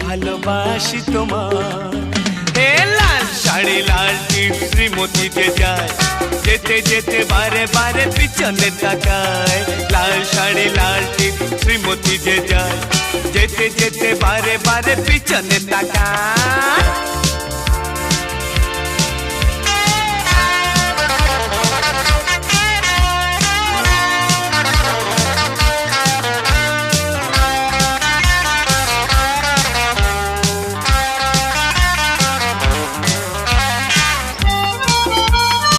ভালোবাসি তোমার। এ লাল শাড়ি লাল টিপ শ্রীমতী যে যায়, যেতে যেতে বারে বারে পিছনে তাকায়। লাল শাড়ি লাল টিপ শ্রীমতী যে যায়, যেতে যেতে বারে বারে পিছনে তাকায়।